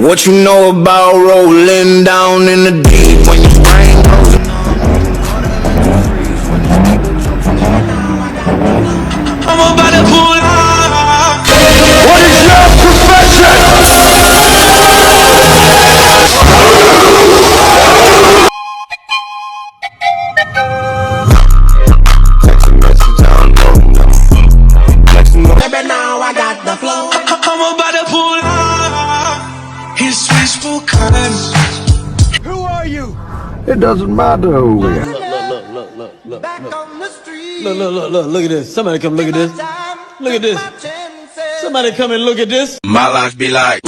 What you know about rolling down in the deep when your brain goes? I'm about to pull up. What is your profession? Baby, now I got the flow. I'm about to pull up. His wishful colors. Who are you? It doesn't matter who we are. Look. Back on the street. Look at this. Somebody come look at this. Look at this. Somebody come and look at this. My life be like.